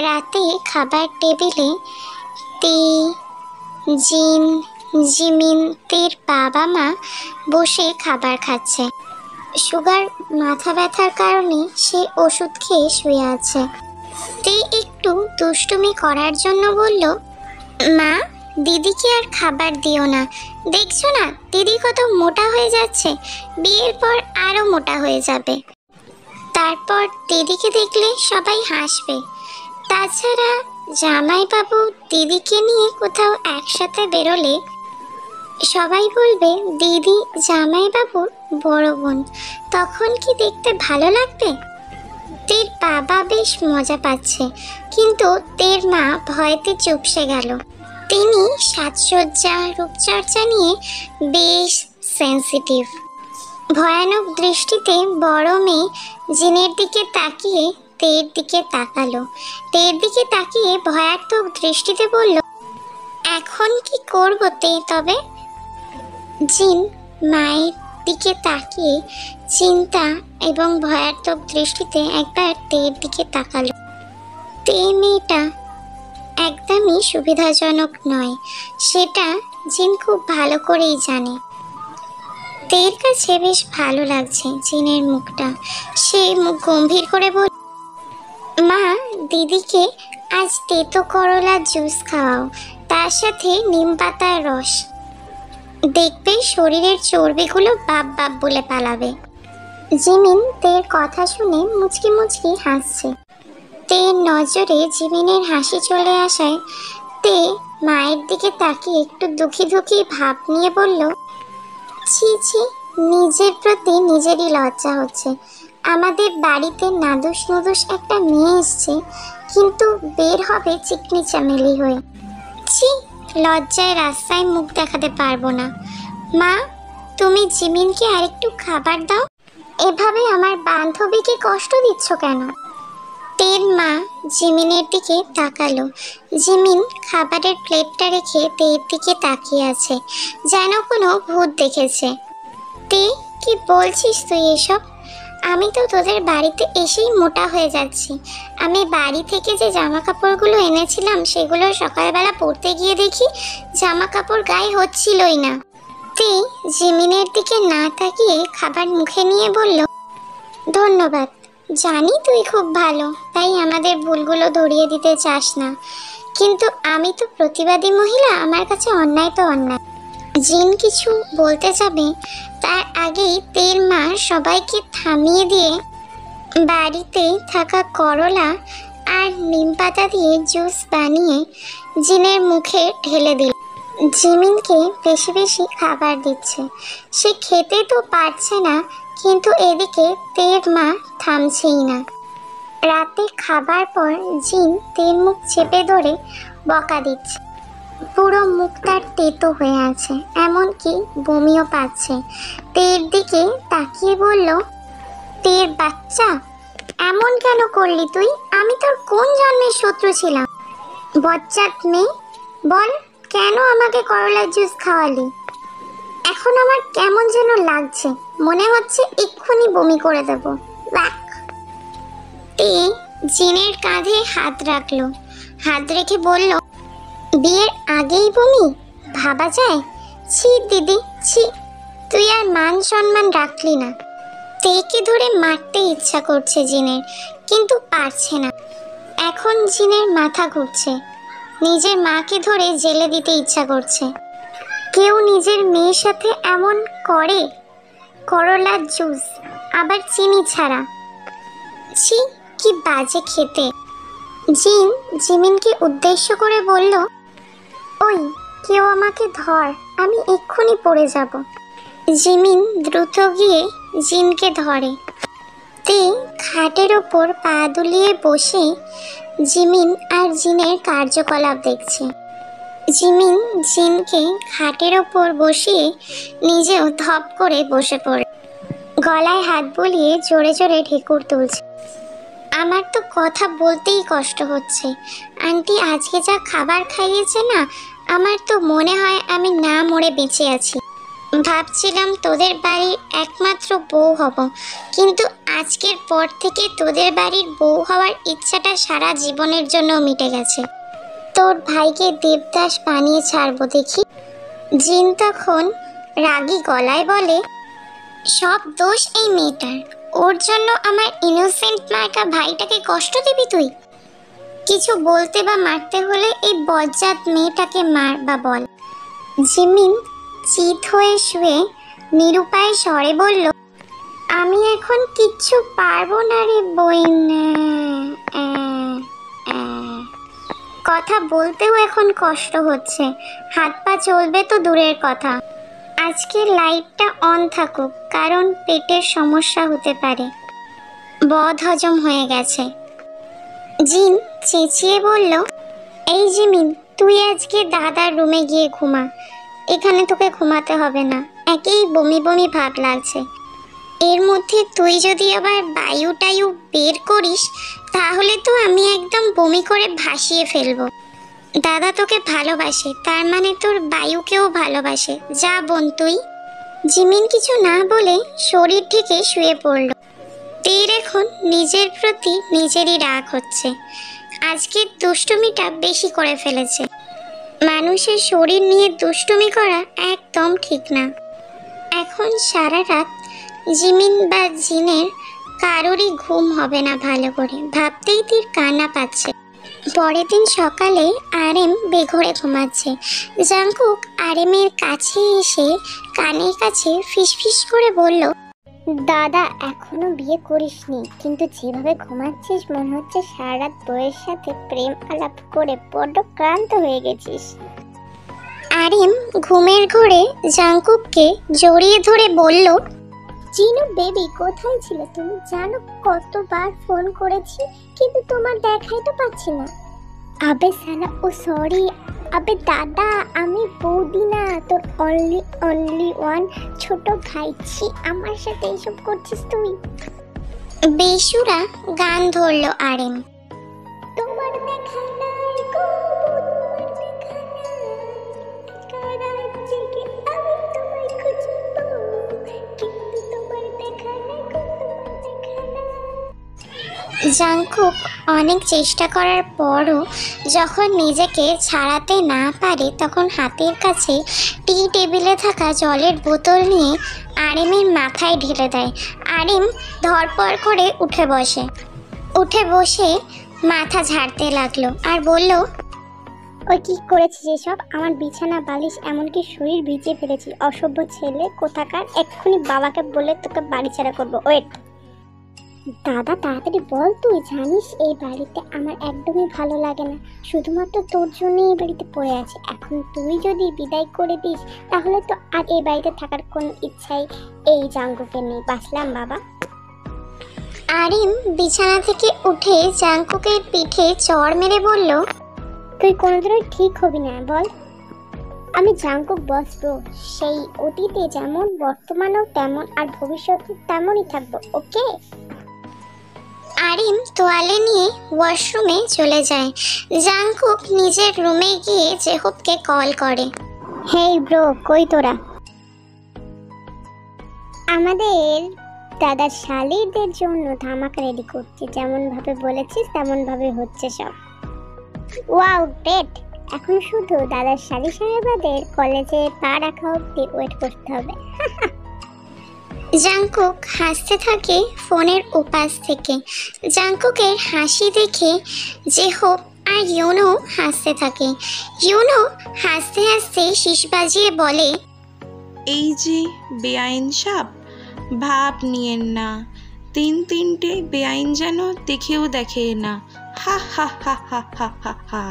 রাতে খাবার টেবিলে তে, জিন, জিমিন, তের বাবা মা বসে খাবার খাচ্ছে। সুগার মাথা ব্যথার কারণে সে ওষুধ খেয়ে শুয়ে আছে। তে একটু দুষ্টুমি করার জন্য বলল, মা, দিদিকে আর খাবার দিও না, দেখছো না দিদি কত মোটা হয়ে যাচ্ছে, বিয়ের পর আরো মোটা হয়ে যাবে। তারপর দিদিকে দেখলে সবাই হাসবে। তাছাড়া জামাইবাবু দিদিকে নিয়ে কোথাও একসাথে বেরোলে সবাই বলবে দিদি জামাইবাবুর বড় বোন, তখন কি দেখতে ভালো লাগবে? তের বাবা বেশ মজা পাচ্ছে, কিন্তু তের মা ভয়তে চুপসে গেল। তিনি সাজসজ্জা রূপচর্চা নিয়ে বেশ সেন্সিটিভ। ভয়ানক দৃষ্টিতে বড় মেয়ে জিনের দিকে তাকিয়ে তের দিকে তাকালো। তের দিকে তাকিয়ে ভয়ার্থক দৃষ্টিতে বলল, এখন কি করব তে তবে? জিন মায়ের দিকে তাকিয়ে চিন্তা এবং ভয়ার্থক দৃষ্টিতে একবার তের দিকে তাকালো। তে মেয়েটা একদমই সুবিধাজনক নয়, সেটা জিন খুব ভালো করেই জানে। তের কাছে বেশ ভালো লাগছে জিনের মুখটা। সে মুখ গম্ভীর করে বলল, মা, দিদিকে আজ তেতো করলার জুস খাওয়াও, তার সাথে নিম পাতার রস। দেখবে শরীরের চর্বিগুলো বাপ বাপ বলে পালাবে। জিমিন তের কথা শুনে মুচকি মুচকি হাসছে। তের নজরে জিমিনের হাসি চলে আসায় তে মায়ের দিকে তাকিয়ে একটু দুঃখী দুঃখী ভাব নিয়ে বলল, ছি ছি, নিজের প্রতি নিজেরই লজ্জা হচ্ছে। আমাদের বাড়িতে নাদুস নুদুস একটা মেয়ে এসছে, কিন্তু বের হবে চিকনি চামেলি হয়ে। ছি, লজ্জায় রাস্তায় মুখ দেখাতে পারবো না। মা, তুমি জিমিনকে আরেকটু খাবার দাও, এভাবে আমার বান্ধবীকে কষ্ট দিচ্ছ কেন? তের মা জিমিনের দিকে তাকালো। জিমিন খাবারের প্লেটটা রেখে তের দিকে তাকিয়ে আছে, যেন কোনো ভূত দেখেছে। তে, কি বলছিস তুই এসব? আমি তো তোদের বাড়িতে এসেই মোটা হয়ে যাচ্ছি। আমি বাড়ি থেকে যে জামা কাপড়গুলো এনেছিলাম সেগুলো সকালবেলা পরতে গিয়ে দেখি জামা কাপড় গায়ে হচ্ছিলই না। তে জিমিনের দিকে না তাকিয়ে খাবার মুখে নিয়ে বলল, ধন্যবাদ, জানি তুই খুব ভালো, তাই আমাদের ভুলগুলো ধরিয়ে দিতে চাস না, কিন্তু আমি তো প্রতিবাদী মহিলা, আমার কাছে অন্যায় তো অন্যায়। জিন কিছু বলতে যাবে, তার আগেই তের মা সবাইকে থামিয়ে দিয়ে বাড়িতে থাকা করলা আর নিম পাতা দিয়ে জুস বানিয়ে জিনের মুখে ঢেলে দিল। জিমিনকে বেশি বেশি খাবার দিচ্ছে, সে খেতে তো পারছে না, কিন্তু এদিকে তের মা থামছেই না। রাতে খাবার পর জিন তের মুখ চেপে ধরে বকা দিচ্ছে। পুরো মুখ তার তেতো হয়ে আছে, এমনকি বমিও পাচ্ছে। তের দিকে তাকিয়ে বলল, তের বাচ্চা, এমন কেন করলি তুই? আমি তোর কোন জন্মের শত্রু ছিলাম? বজ্জাত মেয়ে, বল কেন আমাকে করলার জুস খাওয়ালি? এখন আমার কেমন যেন লাগছে, মনে হচ্ছে এক্ষুনি বমি করে দেব। তে জিনের কাঁধে হাত রাখলো, হাত রেখে বলল, বিয়ের আগেই বমি? ভাবা যায়? ছি দিদি, ছি, তুই আর মান সম্মান রাখলি না। তেকে ধরে মারতে ইচ্ছা করছে জিনের, কিন্তু পারছে না। এখন জিনের মাথা ঘুরছে, নিজের মাকে ধরে জেলে দিতে ইচ্ছা করছে। কেউ নিজের মেয়ের সাথে এমন করে? করলার জুস, আবার চিনি ছাড়া। ছি, কি বাজে খেতে। জিন জিমিনকে উদ্দেশ্য করে বলল, ওই কেউ আমাকে ধর, আমি এক্ষুনি পড়ে যাব। জিমিন দ্রুত গিয়ে জিনকে ধরে। তে খাটের ওপর পা দুলিয়ে বসে জিমিন আর জিনের কার্যকলাপ দেখছে। জিমিন জিনকে খাটের ওপর বসিয়ে নিজেও ধপ করে বসে পড়ে, গলায় হাত বুলিয়ে জোরে জোরে ঢেকুর তুলছে। আমার তো কথা বলতেই কষ্ট হচ্ছে। আন্টি আজকে যা খাবার খাইয়েছে না, আমার তো মনে হয় আমি না মরে বেঁচে আছি। ভাবছিলাম তোদের বাড়ির একমাত্র বউ হব, কিন্তু আজকের পর থেকে তোদের বাড়ির বউ হওয়ার ইচ্ছাটা সারা জীবনের জন্য মিটে গেছে। তোর ভাইকে দেবদাস বানিয়ে ছাড়বো দেখি। জিন তখন রাগী গলায় বলে, সব দোষ এই মেয়েটার। ওর জন্য আমার ইনোসেন্ট মার্কা ভাইটাকে কষ্ট দিবি তুই? কিছু বলতে বা মারতে হলে এই বজ্জাত মেয়েটাকে মার বা বল। জিমিন চিত হয়ে শুয়ে নিরুপায় স্বরে বলল, আমি এখন কিচ্ছু পারবো না রে বইন। কথা বলতেও এখন কষ্ট হচ্ছে, হাত পা চলবে তো দূরের কথা। আজকে লাইটটা অন থাকুক, কারণ পেটের সমস্যা হতে পারে, বদ হজম হয়ে গেছে। জিন চেঁচিয়ে বলল, এই জিমিন, তুই আজকে দাদার রুমে গিয়ে ঘুমা, এখানে তোকে ঘুমাতে হবে না, একেই বমি বমি ভাব লাগছে। এর মধ্যে তুই যদি আবার বায়ু টায়ু বের করিস তাহলে তো আমি একদম বমি করে ভাসিয়ে ফেলবো। দাদা তোকে ভালোবাসে, তার মানে তোর বায়ুকেও ভালোবাসে। যা বোন তুই। জিমিন কিছু না বলে শরীর থেকে শুয়ে পড়ল। তীর এখন নিজের প্রতি নিজেরই রাগ হচ্ছে, আজকে দুষ্টুমিটা বেশি করে ফেলেছে। মানুষের শরীর নিয়ে দুষ্টুমি করা একদম ঠিক না। এখন সারা রাত জিমিন বা জিনের কারোরই ঘুম হবে না ভালো করে, ভাবতেই তীর কান্না পাচ্ছে। পরের দিন সকালে আরেম বেঘরে ঘুমাচ্ছে। জাংকুক আরেমের কাছে এসে কানের কাছে ফিসফিস করে বলল, দাদা এখনো বিয়ে করিসনি, কিন্তু যেভাবে ঘুমাচ্ছিস মনে হচ্ছে সারা রাত বউয়ের সাথে প্রেম আলাপ করে বড্ড ক্লান্ত হয়ে গেছিস। আরেম ঘুমের ঘোরে জাংকুককে জড়িয়ে ধরে বলল, জিনু বেবি কোথায় ছিলে তুমি? জানো কতবার ফোন করেছি কিন্তু তোমার দেখাই তো পাচ্ছি না। আবে সালা, ও সরি। আবে দাদা, আমি বৌদি না, তোর অনলি ওয়ান ছোট ভাই। ছি, আমার সাথে এইসব করছিস তুই? বেসুরা গান ধরলো আরেম। তোমার দেখা নাই গো, তোমার দেখা নাই, কারাত জেগে আমি তোমায় খুঁজবো, কিন্তু তোমার দেখা নাই গো, তোমার দেখা নাই। জাংকুক অনেক চেষ্টা করার পরও যখন নিজেকে ছাড়াতে না পারে তখন হাতের কাছে টি টেবিলে থাকা জলের বোতল নিয়ে আরেমের মাথায় ঢেলে দেয়। আরেম ধরপড় করে উঠে বসে মাথা ঝাড়তে লাগলো আর বলল, ওই কি করেছিস এসব? আমার বিছানা বালিশ এমনকি শরীর ভিজিয়ে ফেলেছি। অসভ্য ছেলে কোথাকার, এক্ষুনি বাবাকে বলে তোকে বাড়ি ছাড়া করবো। ওয়েট দাদা, তাড়াতাড়ি বল। তুই জানিস এই বাড়িতে আমার একদমই ভালো লাগে না, শুধুমাত্র তোর জন্যই এই বাড়িতে পড়ে আছে। এখন তুই যদি বিদায় করে দিস তাহলে তো আর এই বাড়িতে থাকার কোনো ইচ্ছাই এই জাংকুকের নেই। বাঁচলাম বাবা। আরিম বিছানা থেকে উঠে জাংকুকের পিঠে চড় মেরে বলল, তুই কোনোদিনই ঠিক হবি না বল। আমি জাংকুক বসবো, সেই অতীতে যেমন বর্তমানেও তেমন আর ভবিষ্যতে তেমনই থাকবো, ওকে? আরিম তোয়ালে নিয়ে ওয়াশরুমে চলে যায়। জাংকুক নিজের রুমে গিয়ে জেহবকে কল করে, হেই ব্রো, কই তোরা? আমাদের দাদার শালিদের জন্য ধামাকা রেডি করছি, যেমন ভাবে বলেছিস তেমন ভাবে হচ্ছে সব। Wow great! এখন শুধু দাদার শালি সাহেবাদের কলেজে পা রাখা অব্দি ওয়েট করতে হবে। জাংকুক হাসতে থাকে ফোনের ওপাশ থেকে। জাংকুকের হাসি দেখে জেহব আর ইউনো হাসতে থাকে। ইউনো হাসতে হাসতে শীষ বাজিয়ে বলে, এই যে বেআইন সাপ, ভাব নিয়েন না, তিনটে বেআইন যেন দেখেও দেখে না। হা হা হা হা হা হা হা।